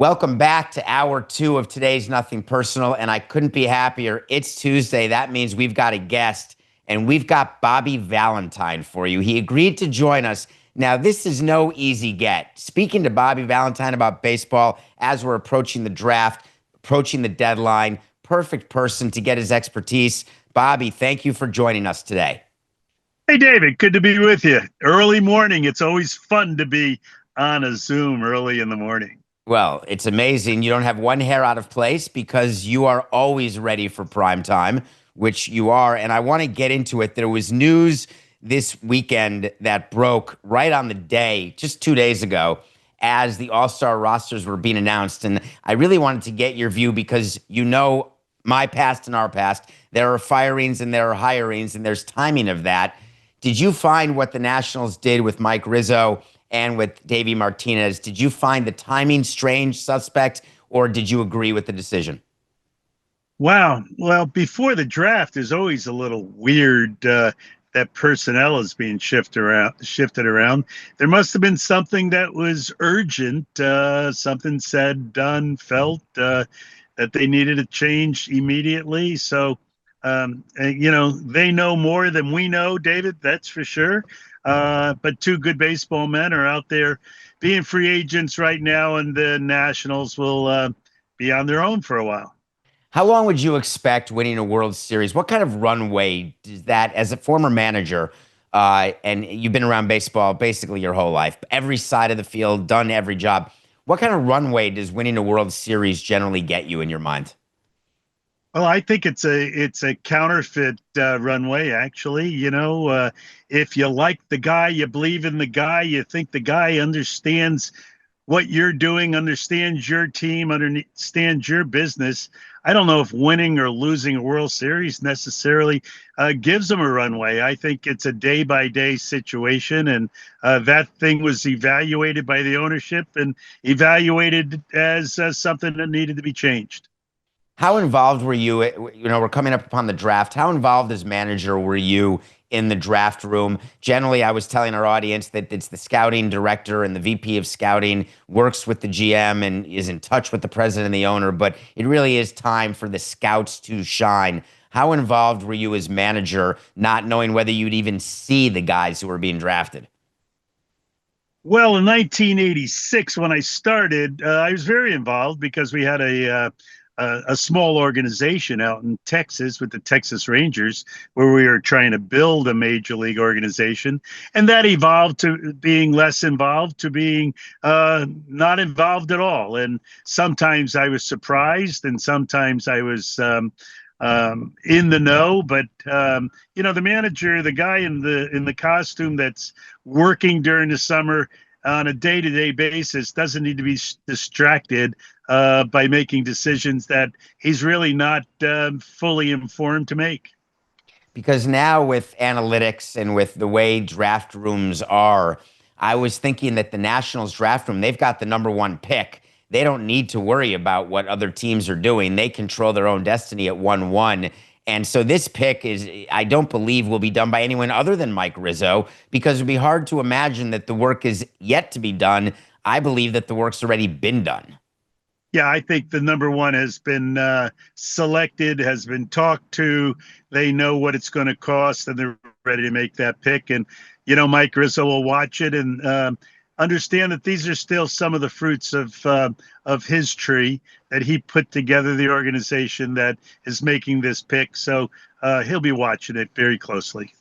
Welcome back to hour two of today's Nothing Personal, and I couldn't be happier. It's Tuesday. That means we've got a guest, and we've got Bobby Valentine for you. He agreed to join us. Now, this is no easy get. Speaking to Bobby Valentine about baseball as we're approaching the draft, approaching the deadline, perfect person to get his expertise. Bobby, thank you for joining us today. Hey, David, good to be with you. Early morning. It's always fun to be on a Zoom early in the morning. Well, it's amazing. You don't have one hair out of place because you are always ready for prime time, which you are. And I want to get into it. There was news this weekend that broke right on the day, just 2 days ago, as the All-Star rosters were being announced. And I really wanted to get your view because you know my past and our past. There are firings and there are hirings, and there's timing of that. Did you find what the Nationals did with Mike Rizzo and with Davey Martinez? Did you find the timing strange, suspect, or did you agree with the decision? Wow. Well, before the draft is always a little weird that personnel is being shifted around. There must have been something that was urgent, something said, done, felt that they needed a change immediately. So, they know more than we know, David, that's for sure. But two good baseball men are out there being free agents right now, and the Nationals will be on their own for a while. How long would you expect winning a World Series? What kind of runway does that, as a former manager, and you've been around baseball basically your whole life, every side of the field, done every job, what kind of runway does winning a World Series generally get you in your mind? Well, I think it's a counterfeit runway, actually. If you like the guy, you believe in the guy, you think the guy understands what you're doing, understands your team, understands your business. I don't know if winning or losing a World Series necessarily gives them a runway. I think it's a day-by-day situation, and that thing was evaluated by the ownership and evaluated as something that needed to be changed. How involved were you? We're coming up upon the draft. How involved as manager were you in the draft room? Generally, I was telling our audience that it's the scouting director and the VP of scouting works with the GM and is in touch with the president and the owner, but it really is time for the scouts to shine. How involved were you as manager, not knowing whether you'd even see the guys who were being drafted? Well, in 1986, when I started, I was very involved because we had a small organization out in Texas with the Texas Rangers, where we were trying to build a major league organization. And that evolved to being less involved, to being not involved at all. And sometimes I was surprised, and sometimes I was in the know. But the manager, the guy in the costume that's working during the summer on a day-to-day basis, doesn't need to be distracted by making decisions that he's really not fully informed to make. Because now with analytics and with the way draft rooms are, I was thinking that the Nationals draft room, they've got the number one pick. They don't need to worry about what other teams are doing. They control their own destiny at 1-1. And so this pick I don't believe will be done by anyone other than Mike Rizzo, because it'd be hard to imagine that the work is yet to be done. I believe that the work's already been done. Yeah, I think the number one has been selected, has been talked to. They know what it's going to cost, and they're ready to make that pick. And, Mike Rizzo will watch it and understand that these are still some of the fruits of his tree, that he put together the organization that is making this pick. So he'll be watching it very closely.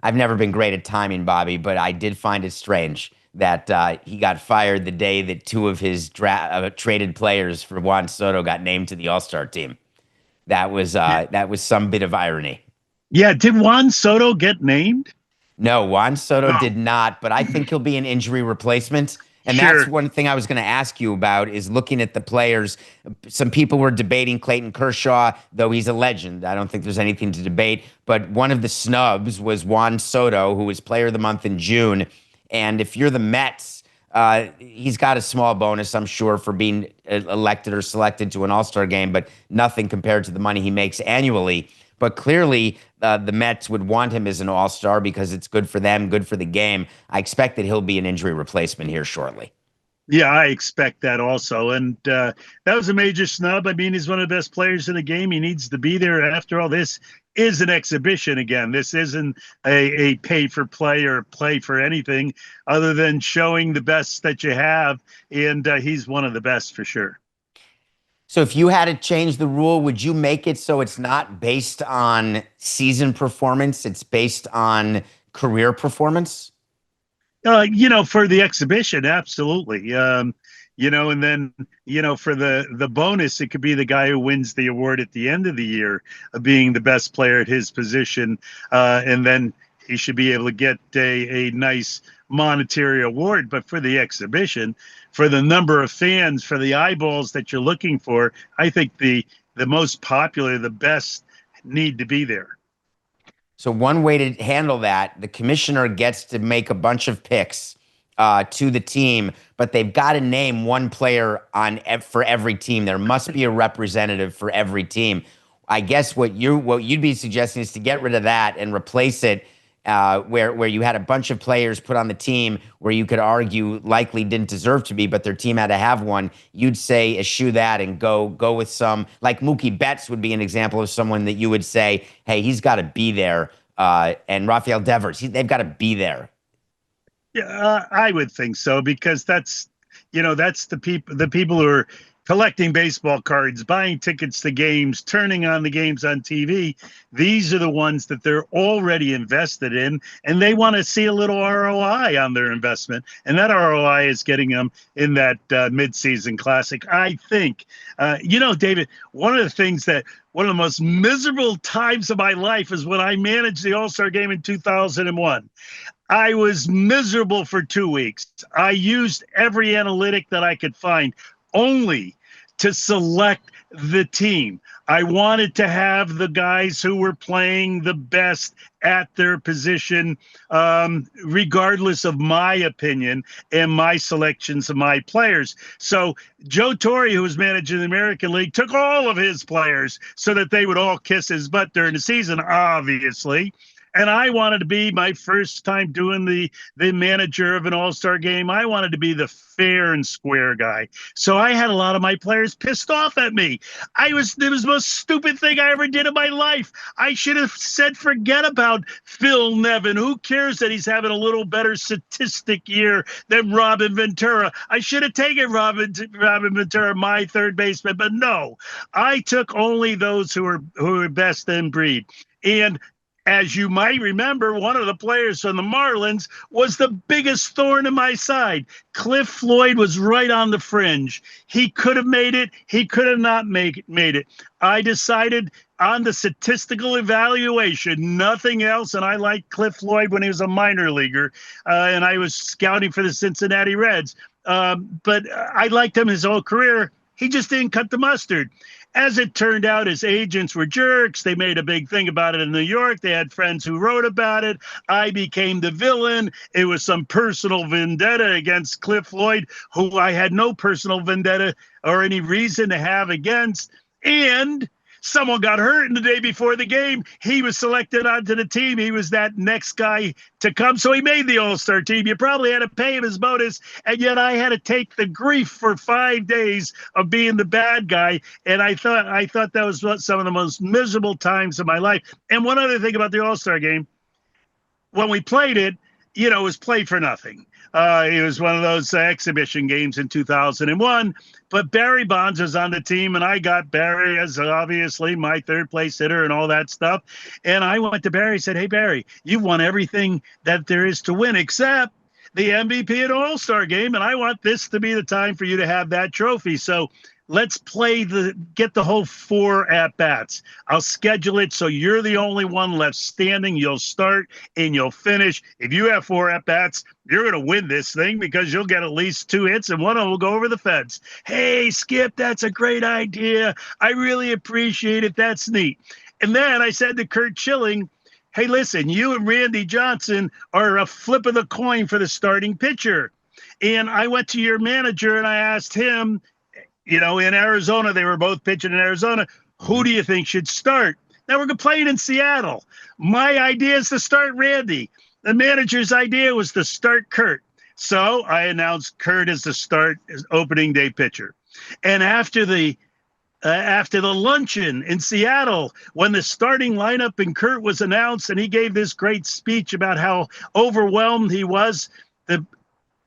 I've never been great at timing, Bobby, but I did find it strange that he got fired the day that two of his traded players for Juan Soto got named to the All-Star team. That was some bit of irony. Yeah, did Juan Soto get named? No, Juan Soto did not, but I think he'll be an injury replacement. And that's one thing I was going to ask you about, is looking at the players. Some people were debating Clayton Kershaw, though he's a legend. I don't think there's anything to debate. But one of the snubs was Juan Soto, who was Player of the Month in June. And if you're the Mets, he's got a small bonus, I'm sure, for being elected or selected to an All-Star game, but nothing compared to the money he makes annually. But clearly, the Mets would want him as an all-star because it's good for them, good for the game. I expect that he'll be an injury replacement here shortly. Yeah, I expect that also. And that was a major snub. I mean, he's one of the best players in the game. He needs to be there. After all, this is an exhibition again. This isn't a pay for play or play for anything other than showing the best that you have. And he's one of the best for sure. So if you had to change the rule, would you make it so it's not based on season performance, it's based on career performance? For the exhibition, absolutely. And then for the bonus, it could be the guy who wins the award at the end of the year of being the best player at his position, and then he should be able to get a nice monetary award. But for the exhibition, for the number of fans, for the eyeballs that you're looking for, I think the most popular, the best, need to be there. So one way to handle that, the commissioner gets to make a bunch of picks to the team, but they've got to name one player for every team. There must be a representative for every team. I guess what you'd be suggesting is to get rid of that and replace it where you had a bunch of players put on the team where you could argue likely didn't deserve to be, but their team had to have one. You'd say eschew that and go with some, like Mookie Betts would be an example of someone that you would say, hey, he's got to be there. And Rafael Devers, they've got to be there. Yeah, I would think so, because that's the people who are collecting baseball cards, buying tickets to games, turning on the games on TV. These are the ones that they're already invested in, and they want to see a little ROI on their investment. And that ROI is getting them in that midseason classic. I think, David, one of the most miserable times of my life is when I managed the All-Star game in 2001. I was miserable for 2 weeks. I used every analytic that I could find only to select the team. I wanted to have the guys who were playing the best at their position, regardless of my opinion and my selections of my players. So Joe Torre, who was managing the American League, took all of his players so that they would all kiss his butt during the season, obviously. And I wanted to be, my first time doing the manager of an all-star game, I wanted to be the fair and square guy. So I had a lot of my players pissed off at me. It was the most stupid thing I ever did in my life. I should have said, forget about Phil Nevin. Who cares that he's having a little better statistic year than Robin Ventura? I should have taken Robin Ventura, my third baseman. But no, I took only those who were best in breed. And as you might remember, one of the players from the Marlins was the biggest thorn in my side. Cliff Floyd was right on the fringe. He could have made it. He could have not made it. I decided on the statistical evaluation, nothing else. And I liked Cliff Floyd when he was a minor leaguer, and I was scouting for the Cincinnati Reds. But I liked him his whole career. He just didn't cut the mustard. As it turned out, his agents were jerks. They made a big thing about it in New York. They had friends who wrote about it. I became the villain. It was some personal vendetta against Cliff Floyd, who I had no personal vendetta or any reason to have against. And someone got hurt in the day before the game. He was selected onto the team. He was that next guy to come. So he made the All-Star team. You probably had to pay him his bonus. And yet I had to take the grief for 5 days of being the bad guy. And I thought that was some of the most miserable times of my life. And one other thing about the All-Star game, when we played it, it was played for nothing. It was one of those exhibition games in 2001. But Barry Bonds was on the team, and I got Barry as obviously my third place hitter and all that stuff. And I went to Barry and said, hey, Barry, you've won everything that there is to win except the MVP at All-Star game, and I want this to be the time for you to have that trophy. So let's get the whole 4 at-bats. I'll schedule it so you're the only one left standing. You'll start and you'll finish. If you have 4 at-bats, you're going to win this thing because you'll get at least 2 hits and one of them will go over the fence. Hey, Skip, that's a great idea. I really appreciate it. That's neat. And then I said to Kurt Schilling, hey, listen, you and Randy Johnson are a flip of the coin for the starting pitcher. And I went to your manager and I asked him, in Arizona, they were both pitching in Arizona. Who do you think should start? Now we're playing in Seattle. My idea is to start Randy. The manager's idea was to start Kurt. So I announced Kurt as the start as opening day pitcher. And after the luncheon in Seattle, when the starting lineup and Kurt was announced, and he gave this great speech about how overwhelmed he was, the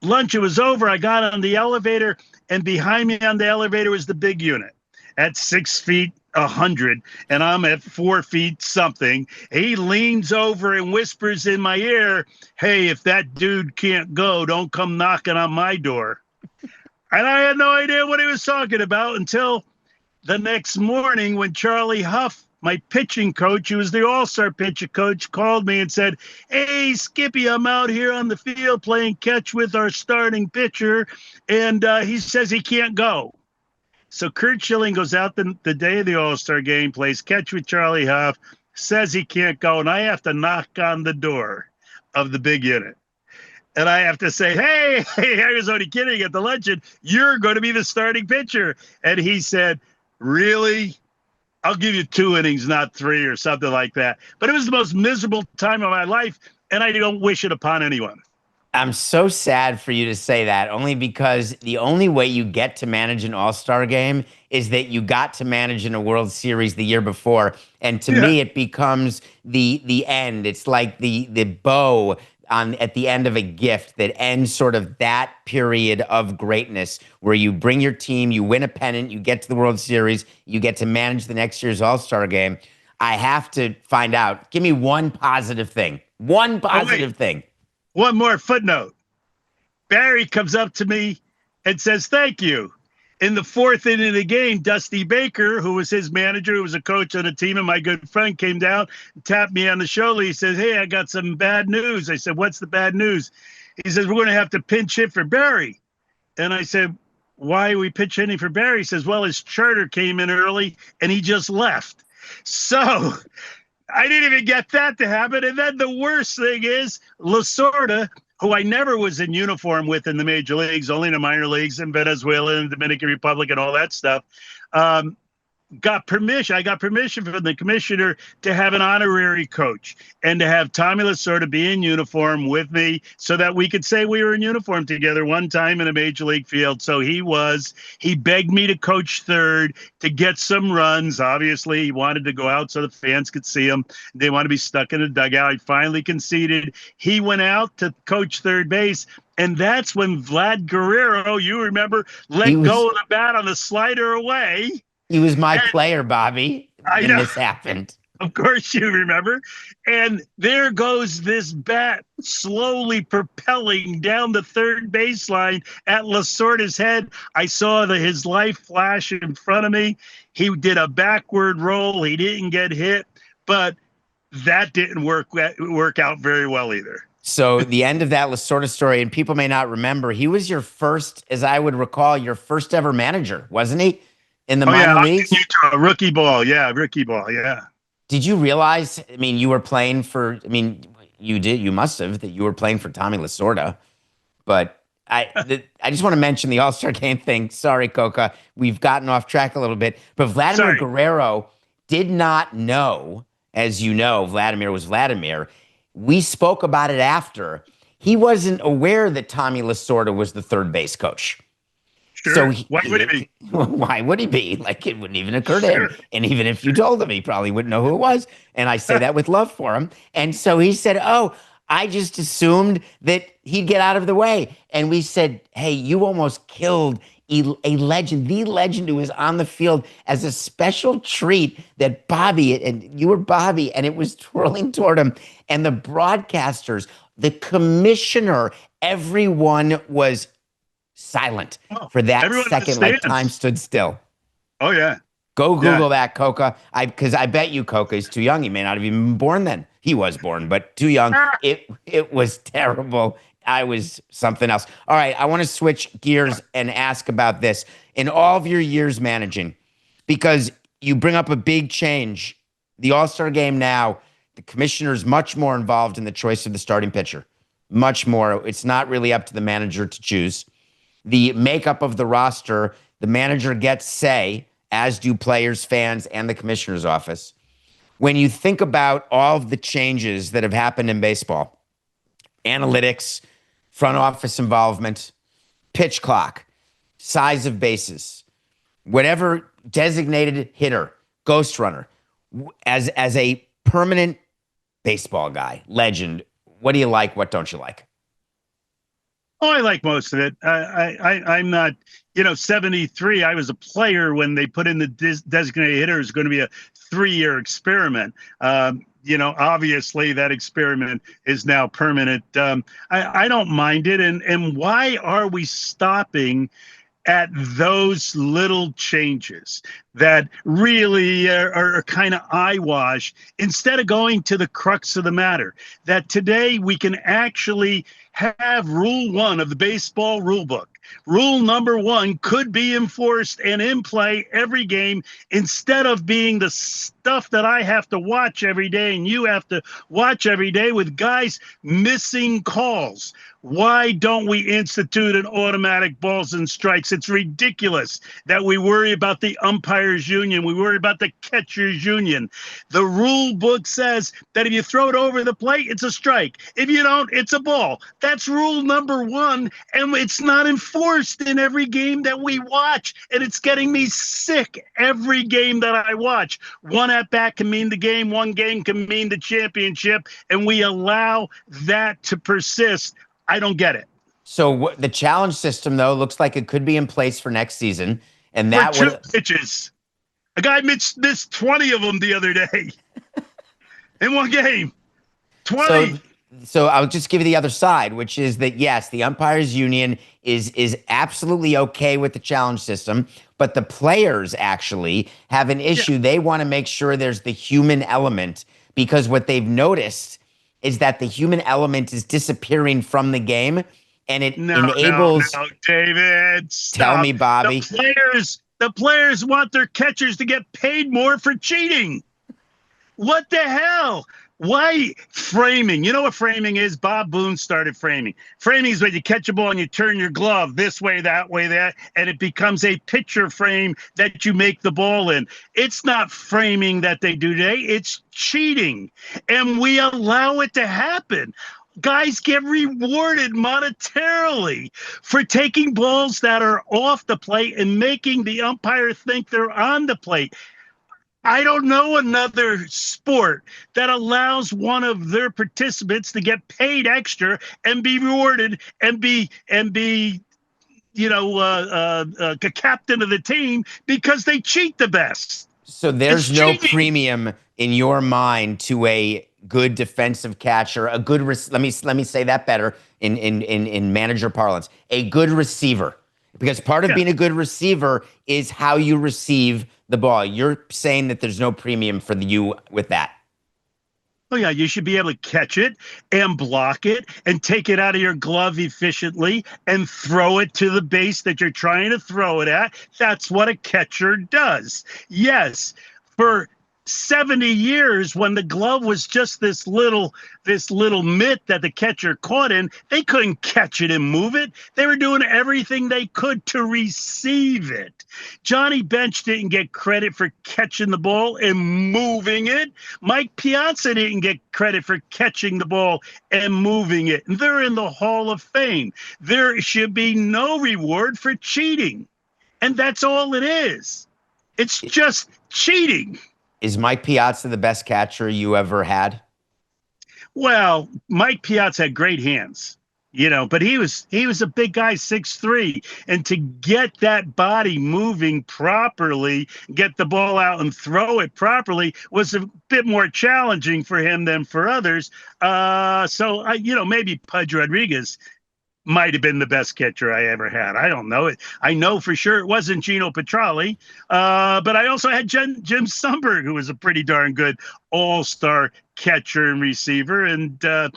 luncheon was over. I got on the elevator, and behind me on the elevator was the big unit at 6 feet 100, and I'm at 4 feet something. He leans over and whispers in my ear, "Hey, if that dude can't go, don't come knocking on my door." And I had no idea what he was talking about until the next morning when Charlie Huff, my pitching coach, who was the all-star pitcher coach, called me and said, "Hey, Skippy, I'm out here on the field playing catch with our starting pitcher, and he says he can't go." So Kurt Schilling goes out the day of the All-Star game, plays catch with Charlie Huff, says he can't go, and I have to knock on the door of the big unit. And I have to say, hey, I was only kidding at the luncheon. You're going to be the starting pitcher. And he said, "Really? I'll give you 2 innings, not 3," or something like that. But it was the most miserable time of my life, and I don't wish it upon anyone. I'm so sad for you to say that, only because the only way you get to manage an all-star game is that you got to manage in a World Series the year before. And to me, it becomes the end. It's like the bow at the end of a gift that ends sort of that period of greatness where you bring your team, you win a pennant, you get to the World Series, you get to manage the next year's all-star game. I have to find out. Give me one positive thing. One positive thing. One more footnote. Barry comes up to me and says, "Thank you." In the 4th inning of the game, Dusty Baker, who was his manager, who was a coach on the team, and my good friend, came down and tapped me on the shoulder. He says, "Hey, I got some bad news." I said, "What's the bad news?" He says, "We're going to have to pinch hit for Barry." And I said, "Why are we pinch hitting for Barry?" He says, "Well, his charter came in early and he just left." So I didn't even get that to happen. And then the worst thing is Lasorda, who I never was in uniform with in the major leagues, only in the minor leagues in Venezuela and Dominican Republic and all that stuff, got permission. I got permission from the commissioner to have an honorary coach and to have Tommy Lasorda be in uniform with me so that we could say we were in uniform together one time in a major league field. So he begged me to coach third to get some runs. Obviously, he wanted to go out so the fans could see him. They want to be stuck in a dugout. He finally conceded. He went out to coach third base. And that's when Vlad Guerrero, you remember, let go of the bat on the slider away. He was my player, Bobby, when this happened. Of course you remember. And there goes this bat slowly propelling down the third baseline at Lasorda's head. I saw his life flash in front of me. He did a backward roll. He didn't get hit, but that didn't work out very well either. So the end of that Lasorda story, and people may not remember, he was your first, as I would recall, your first ever manager, wasn't he? In the minor leagues? Utah, rookie ball. Yeah. Did you realize, I mean, you were playing for, I mean, you must have, that you were playing for Tommy Lasorda. But I just want to mention the All-Star game thing. Sorry, Coca. We've gotten off track a little bit. But Vladimir Guerrero did not know, as you know, Vladimir was Vladimir. We spoke about it after. He wasn't aware that Tommy Lasorda was the third base coach. Sure. So why would he be? Why would he be? Like, it wouldn't even occur to him. And even if you told him, he probably wouldn't know who it was. And I say that with love for him. And so he said, "Oh, I just assumed that he'd get out of the way." And we said, "Hey, you almost killed a legend, the legend who was on the field as a special treat that Bobby, and you were Bobby, and it was twirling toward him. And the broadcasters, the commissioner, everyone was silent for that second, like time stood still." Oh, yeah. Go Google that, Coca. Because I bet you Coca is too young. He may not have even been born then. He was born, but too young. It was terrible. I was something else. All right, I want to switch gears and ask about this. In all of your years managing, because you bring up a big change, the All-Star game now, the commissioner's much more involved in the choice of the starting pitcher. Much more. It's not really up to the manager to choose. The makeup of the roster, the manager gets say, as do players, fans, and the commissioner's office. When you think about all of the changes that have happened in baseball, analytics, front office involvement, pitch clock, size of bases, whatever designated hitter, ghost runner, as a permanent baseball guy, legend, what do you like? What don't you like? Oh, I like most of it. I'm not, 73. I was a player when they put in the designated hitter is going to be a 3-year experiment. Obviously that experiment is now permanent. I don't mind it. And why are we stopping at those little changes that really are kind of eyewash instead of going to the crux of the matter? That today we can actually have rule 1 of the baseball rule book. Rule number 1 could be enforced and in play every game instead of being the stuff that I have to watch every day and you have to watch every day with guys missing calls. Why don't we institute an automatic balls and strikes? It's ridiculous that we worry about the umpires union. We worry about the catchers union. The rule book says that if you throw it over the plate, it's a strike. If you don't, it's a ball. That's rule number 1. And it's not enforced in every game that we watch. And it's getting me sick every game that I watch. One at bat can mean the game. One game can mean the championship. And we allow that to persist. I don't get it. So the challenge system, though, looks like it could be in place for next season. And that would pitches. A guy missed 20 of them the other day in one game. 20. So I'll just give you the other side, which is that, yes, the umpires union is absolutely okay with the challenge system, but the players actually have an issue. Yeah. They want to make sure there's the human element, because what they've noticed is that the human element is disappearing from the game, and it enables. No, David. Stop. Tell me, Bobby. The players want their catchers to get paid more for cheating. What the hell? Why framing? You know what framing is? Bob Boone started framing. Framing is when you catch a ball and you turn your glove this way, that, and it becomes a picture frame that you make the ball in. It's not framing that they do today. It's cheating. And we allow it to happen. Guys get rewarded monetarily for taking balls that are off the plate and making the umpire think they're on the plate. I don't know another sport that allows one of their participants to get paid extra and be rewarded and be a captain of the team because they cheat the best. So there's no premium in your mind to a good defensive catcher, a good let me say that better in manager parlance, a good receiver. Because part of being a good receiver is how you receive the ball. You're saying that there's no premium for you with that. Oh, yeah, you should be able to catch it and block it and take it out of your glove efficiently and throw it to the base that you're trying to throw it at. That's what a catcher does. Yes, for 70 years, when the glove was just this little mitt that the catcher caught in, they couldn't catch it and move it. They were doing everything they could to receive it. Johnny Bench didn't get credit for catching the ball and moving it. Mike Piazza didn't get credit for catching the ball and moving it. And they're in the Hall of Fame. There should be no reward for cheating. And that's all it is. It's just cheating. Is Mike Piazza the best catcher you ever had? Well, Mike Piazza had great hands, but he was a big guy, 6'3", and to get that body moving properly, get the ball out and throw it properly was a bit more challenging for him than for others. Maybe Pudge Rodriguez might have been the best catcher I ever had. I don't know it. I know for sure it wasn't Gino Petralli, but I also had Jim Sumberg, who was a pretty darn good all-star catcher and receiver. And those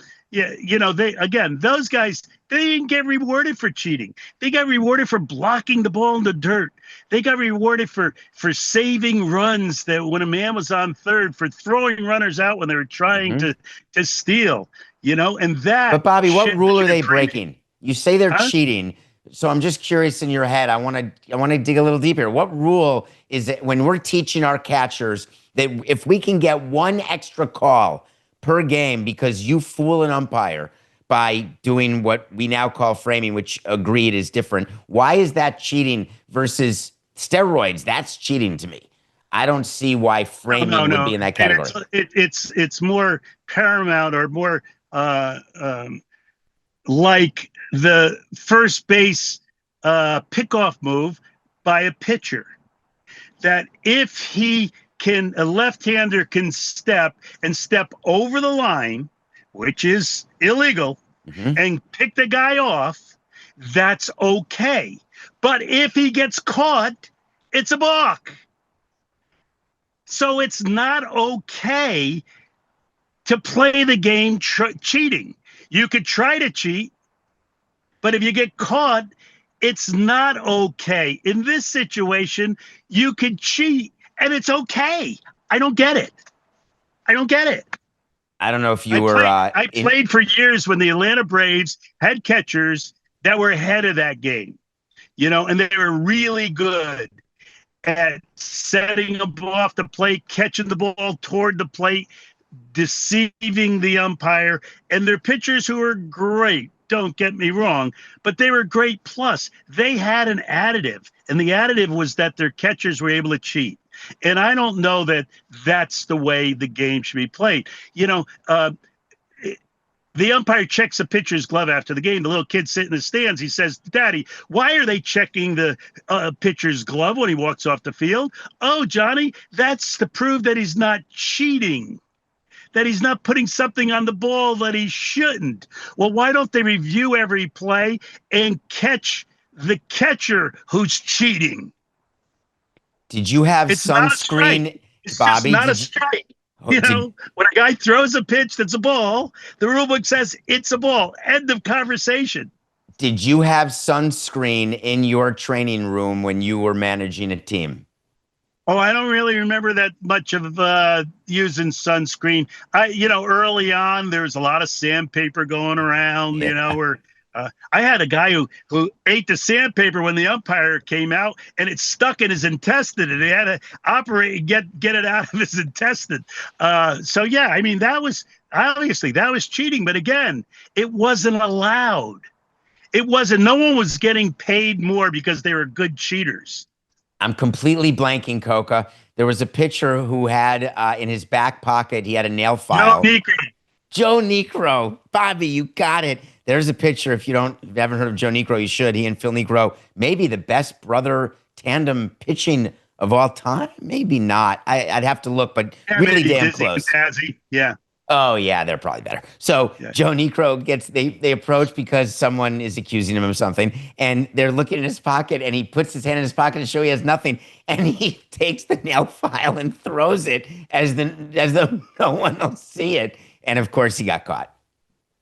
guys, they didn't get rewarded for cheating. They got rewarded for blocking the ball in the dirt. They got rewarded for saving runs that when a man was on third, for throwing runners out when they were trying to steal. And that. But Bobby, what rule are they breaking? You say they're cheating, so I'm just curious in your head. I want to dig a little deeper. What rule is it when we're teaching our catchers that if we can get one extra call per game because you fool an umpire by doing what we now call framing, which agreed is different. Why is that cheating versus steroids? That's cheating to me. I don't see why No, framing would no, be in that and category. it's more paramount or more uh, um, like the first base pickoff move by a pitcher. That if a left-hander can step over the line, which is illegal, and pick the guy off, that's okay. But if he gets caught, it's a balk. So it's not okay to play the game cheating. You could try to cheat, but if you get caught, it's not okay. In this situation, you could cheat and it's okay. I don't get it. I don't get it. I don't know if you were. I played for years when the Atlanta Braves had catchers that were ahead of that game, and they were really good at setting a ball off the plate, catching the ball toward the plate, deceiving the umpire, and their pitchers who were great. Don't get me wrong, but they were great. Plus, they had an additive, and the additive was that their catchers were able to cheat. And I don't know that that's the way the game should be played. The umpire checks a pitcher's glove after the game. The little kid sitting in the stands, he says, "Daddy, why are they checking the pitcher's glove when he walks off the field?" "Oh, Johnny, that's to prove that he's not cheating, that he's not putting something on the ball that he shouldn't." Well, why don't they review every play and catch the catcher who's cheating? Did you have sunscreen, Bobby? It's not a strike. When a guy throws a pitch that's a ball, the rule book says it's a ball. End of conversation. Did you have sunscreen in your training room when you were managing a team? Oh, I don't really remember that much of using sunscreen. Early on, there was a lot of sandpaper going around, where I had a guy who ate the sandpaper when the umpire came out, and it stuck in his intestine, and he had to operate and get it out of his intestine. That was cheating. But again, it wasn't allowed. It wasn't. No one was getting paid more because they were good cheaters. I'm completely blanking, Coca. There was a pitcher who had in his back pocket, he had a nail file. Joe Niekro. Bobby, you got it. There's a picture. If you haven't heard of Joe Niekro, you should. He and Phil Niekro, maybe the best brother tandem pitching of all time. Maybe not. I'd have to look, but really damn close. Yeah. Oh, yeah, they're probably better. So Joe Niekro they approach because someone is accusing him of something, and they're looking in his pocket, and he puts his hand in his pocket to show he has nothing, and he takes the nail file and throws it as though no one will see it. And, of course, he got caught.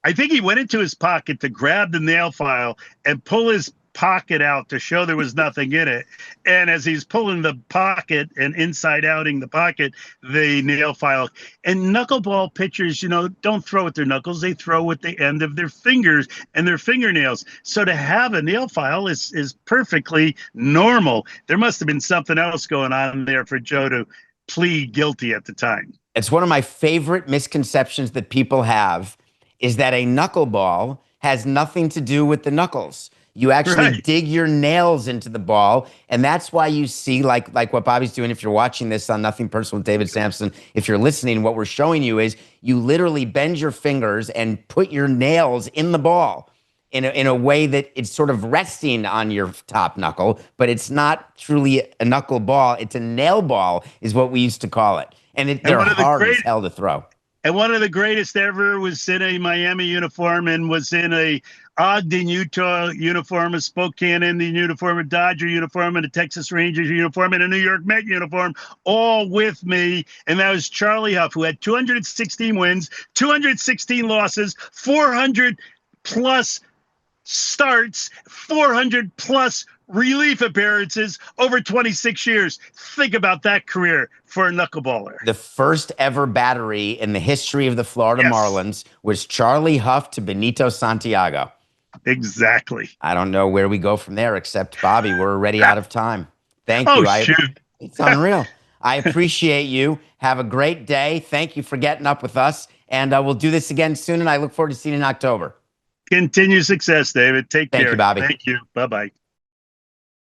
I think he went into his pocket to grab the nail file and pull his pocket out to show there was nothing in it. And as he's pulling the pocket and inside outing the pocket, the nail file. And knuckleball pitchers, don't throw with their knuckles. They throw with the end of their fingers and their fingernails. So to have a nail file is perfectly normal. There must have been something else going on there for Joe to plead guilty at the time. It's one of my favorite misconceptions that people have is that a knuckleball has nothing to do with the knuckles. You actually dig your nails into the ball, and that's why you see, like what Bobby's doing. If you're watching this on Nothing Personal with David Samson, if you're listening, what we're showing you is you literally bend your fingers and put your nails in the ball in a way that it's sort of resting on your top knuckle, but it's not truly a knuckle ball. It's a nail ball is what we used to call it. And they're hard as hell to throw. And one of the greatest ever was in a Miami uniform and was in a Ogden, Utah uniform, a Spokane Indian uniform, a Dodger uniform, and a Texas Rangers uniform, and a New York Met uniform, all with me. And that was Charlie Huff, who had 216 wins, 216 losses, 400 plus starts, 400 plus relief appearances over 26 years. Think about that career for a knuckleballer. The first ever battery in the history of the Florida Marlins was Charlie Huff to Benito Santiago. Exactly. I don't know where we go from there, except, Bobby, we're already out of time. Thank you. Shoot. It's unreal. I appreciate you. Have a great day. Thank you for getting up with us. And we'll do this again soon, and I look forward to seeing you in October. Continue success, David. Take Thank care. you, Bobby. Thank you. Bye-bye.